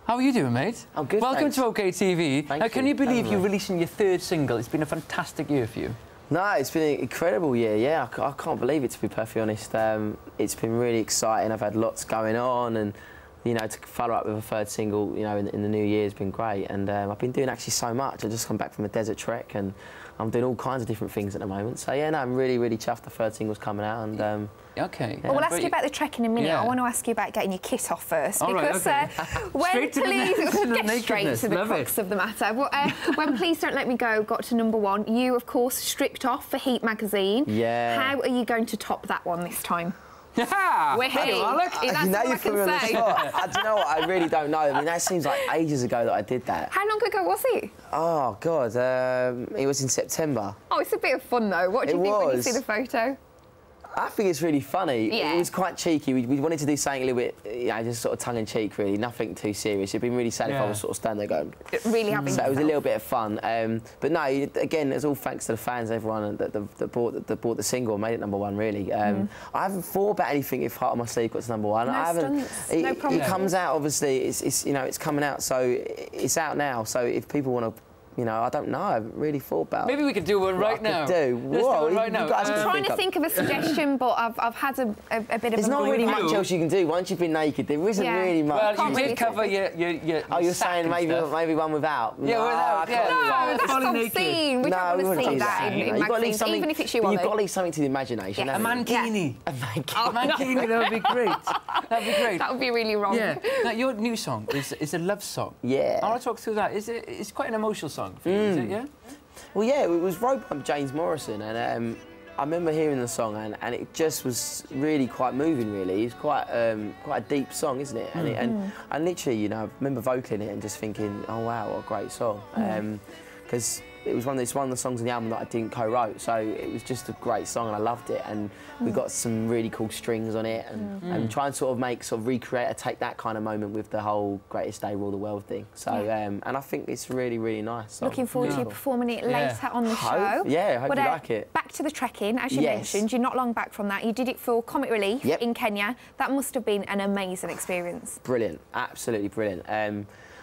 How are you doing, mate? I'm good, Welcome thanks. to OK TV. Thank now, you. can you believe you're releasing your third single? It's been a fantastic year for you. No, it's been an incredible year, yeah. I can't believe it, to be perfectly honest. It's been really exciting. I've had lots going on, and, you know, to follow up with a third single, you know, in the new year has been great. And I've been doing actually so much. I just come back from a desert trek, and I'm doing all kinds of different things at the moment. So, yeah, no, I'm really, really chuffed the third single's coming out, and... OK. Well, we'll ask you about the trek in a minute. Yeah. I want to ask you about getting your kit off first. All because right, okay. when Straight to the get straight to the crux of the matter. Well, when Please Don't Let Me Go got to #1, you, of course, stripped off for Heat magazine. Yeah. How are you going to top that one this time? We're here. That's now all you're I can putting me on the say. spot. Do you know what? I really don't know. I mean, that seems like ages ago that I did that. How long ago was it? Oh, God. It was in September. Oh, it's a bit of fun, though. What do you think when you see the photo? I think it's really funny. Yeah. It was quite cheeky. We wanted to do something a little bit, you know, just sort of tongue-in-cheek, really. Nothing too serious. It'd been really sad if I was sort of standing there going... Really having So it was a little bit of fun. But no, again, it's all thanks to the fans, everyone that bought the single and made it #1, really. I haven't thought about anything if Heart on My Sleeve got to #1. No I haven't. stunts, no problem. It comes out, obviously, it's you know, it's coming out, so it's out now. So if people want to... You know, I don't know. I haven't really thought about. Maybe we could do one right now. Let's do it right now. I'm trying to think of a suggestion, but I've had a bit of. There's not really much else you can do once you've been naked. There isn't really much. Well, you did cover your Oh, you're saying maybe one without? Yeah, without. No, that's obscene. We don't want to see that in magazines, even if it's you, Olly. You've got to leave something to the imagination. A mankini. A mankini. A mankini. That would be great. That'd be great. That would be really wrong. Yeah. Now, your new song is a love song. Yeah. I want to talk through that. It's quite an emotional song for you, is it? Yeah. Well, yeah, it was wrote by James Morrison, and I remember hearing the song, and it just was really quite moving. Really, it's quite a deep song, isn't it? And literally, you know, I remember vocaling it and just thinking, oh wow, what a great song. Because it was one of the songs on the album that I didn't co-wrote, so it was just a great song and I loved it. And we got some really cool strings on it, and try and sort of recreate, take that kind of moment with the whole Greatest Day Rule the World thing. So and I think it's really, really nice. So, looking forward to you performing it later on the show. Yeah, I hope you like it. Back to the trekking, as you mentioned, you're not long back from that. You did it for Comic Relief in Kenya. That must have been an amazing experience. Brilliant, absolutely brilliant.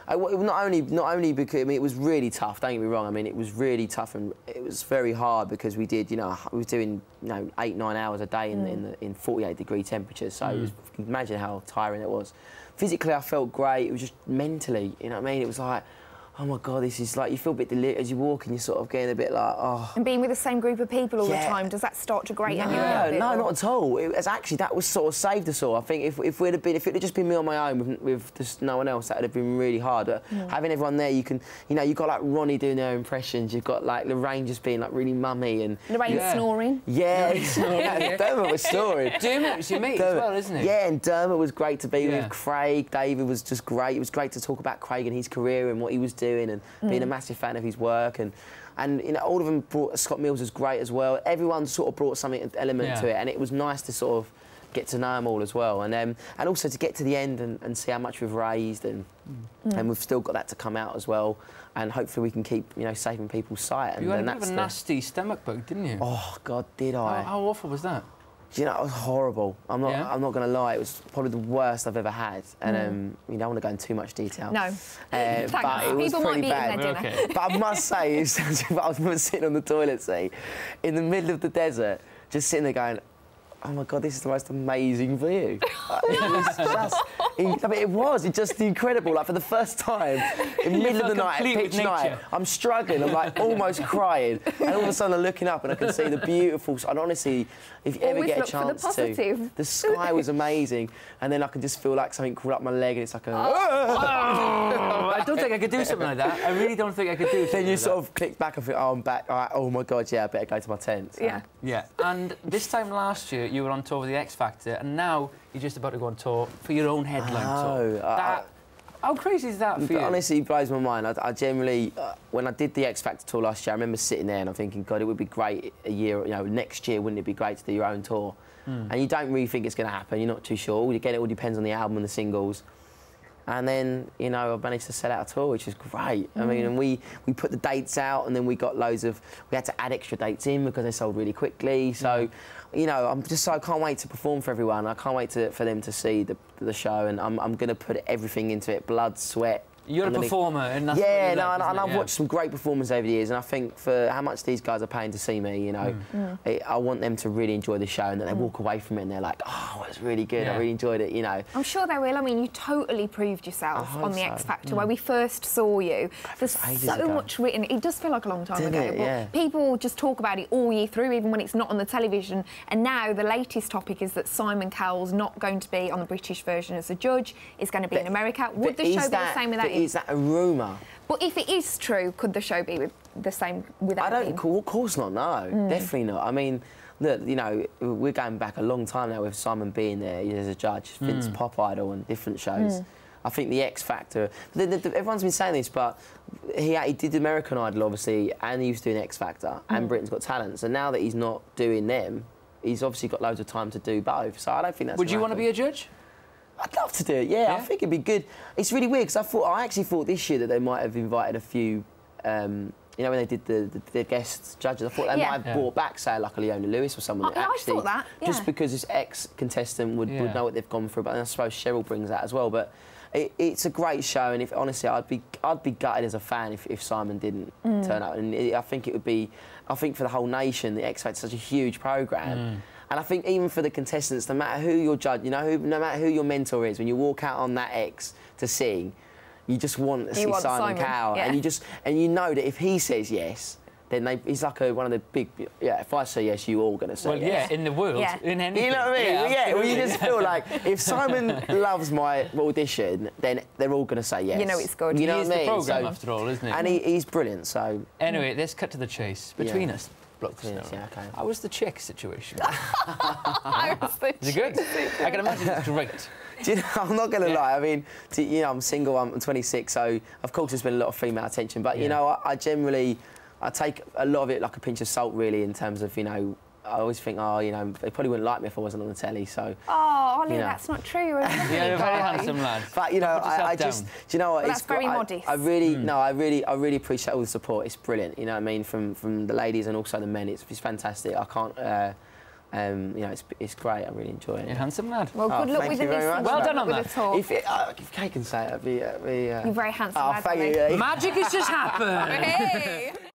Not only because, I mean, it was really tough, don't get me wrong. I mean, it was really tough and it was very hard because we did, you know, we was doing, you know, 8-9 hours a day in 48-degree temperatures. So you can imagine how tiring it was. Physically, I felt great. It was just mentally, you know what I mean? It was like, oh my God, this is like, you feel a bit delirious as you walk and you're sort of getting a bit like, oh. And being with the same group of people all the time, does that start to grate on you a little bit? No, not at all. It was actually, that was sort of saved us all. I think if it had just been me on my own with just no one else, that would have been really hard. But having everyone there, you can, you know, you've got like Ronnie doing their impressions, you've got like Lorraine just being like really mummy and... Lorraine snoring. Yeah, Dermot was snoring. Dermot was your mate as well, isn't he? Yeah, and Dermot was great to be with. Craig, David was just great. It was great to talk about Craig and his career and what he was doing and being a massive fan of his work, and you know, all of them brought. Scott Mills was great as well. Everyone sort of brought something, an element to it, and it was nice to sort of get to know them all as well, and also to get to the end and see how much we've raised, and we've still got that to come out as well, and hopefully we can keep, you know, saving people's sight. You had a bit of a nasty stomach bug, didn't you? Oh God, did I? How awful was that? Do you know, it was horrible. I'm not going to lie. It was probably the worst I've ever had, and you don't want to go into too much detail. No, but it was pretty bad. But I must say, I was sitting on the toilet seat in the middle of the desert, just sitting there going, oh my God, this is the most amazing view. It was just incredible. Like, for the first time, in the middle of the night, pitch night, I'm struggling, I'm like almost crying, and all of a sudden I'm looking up and I can see the beautiful, and honestly, if you ever get a chance to, the sky was amazing, and then I can just feel like something crawled up my leg and it's like a... I don't think I could do something like that. I really don't think I could do something Then you like sort of click back and think, oh, I'm back. All right, oh my God, yeah, I better go to my tent. So. Yeah. And this time last year, you were on tour with the X Factor, and now you're just about to go on tour for your own headline tour. How crazy is that for you? Honestly, it blows my mind. I generally, when I did the X Factor tour last year, I remember sitting there and I'm thinking, God, it would be great a year, you know, next year, wouldn't it be great to do your own tour? And you don't really think it's going to happen. You're not too sure. Again, it all depends on the album and the singles. And then, you know, I managed to sell out a tour, which is great. I mean, and we put the dates out, and then we got loads of... We had to add extra dates in because they sold really quickly. So, you know, I can't wait to perform for everyone. I can't wait for them to see the show, and I'm going to put everything into it, blood, sweat. You're a performer, and that's and I've watched some great performers over the years, and I think for how much these guys are paying to see me, you know, I want them to really enjoy the show, and that they walk away from it and they're like, oh, it was really good, I really enjoyed it, you know. I'm sure they will. I mean, you totally proved yourself on the X Factor where we first saw you. There's so much written. It does feel like a long time ago, but people just talk about it all year through, even when it's not on the television. And now the latest topic is that Simon Cowell's not going to be on the British version as a judge. He's going to be in America. Would the show be the same without him? Is that a rumour? But if it is true, could the show be the same without him? Of course not, no. Definitely not. I mean, look, you know, we're going back a long time now with Simon being there as a judge, Vince Pop Idol and different shows. I think the X Factor... everyone's been saying this, but he did American Idol, obviously, and he was doing X Factor, and Britain's Got Talent. So now that he's not doing them, he's obviously got loads of time to do both. So I don't think that's... Would you want to be a judge? I'd love to do it, yeah. I think it'd be good. It's really weird, because I actually thought this year that they might have invited a few, you know, when they did the guest judges, I thought they might have brought back, say, like a Leona Lewis or someone that actually... I thought that, just because this ex-contestant would know what they've gone through, but I suppose Cheryl brings that as well, but it's a great show, and honestly, I'd be gutted as a fan if Simon didn't turn up, and I think it would be... I think for the whole nation, the X Factor's such a huge programme. And I think even for the contestants, no matter who your judge, you know, no matter who your mentor is, when you walk out on that X to sing, you just want to see Simon Cowell, and you know that if he says yes, then he's like one of the big. Yeah, if I say yes, you all going to say yes. Well, yeah, in the world, in anything. You know what I mean? Well, you just feel like if Simon loves my audition, then they're all going to say yes. You know it's good. You know what I mean? He's the programme after all, isn't he? And he's brilliant. So anyway, let's cut to the chase between us. Yeah, okay. How was the chick situation? Is it good? I can imagine it's great. Do you know, I'm not going to lie. I mean, you know, I'm single. I'm 26, so of course there's been a lot of female attention. But you know, I generally take a lot of it like a pinch of salt, really, in terms of, you know, I always think, oh, you know, they probably wouldn't like me if I wasn't on the telly. So. Oh, Olly, you know. that's not true. You're a you're a very handsome lad. But you know, I just, do you know what? Well, that's very modest. I really appreciate all the support. It's brilliant. You know what I mean, from the ladies and also the men. It's fantastic. I can't. You know, it's great. I really enjoy it. You're a handsome lad. Well, good luck with the listening. Well done on that. If Kay can say it, it'd be. You're very handsome. Oh, lad, thank you. Magic has just happened. Hey.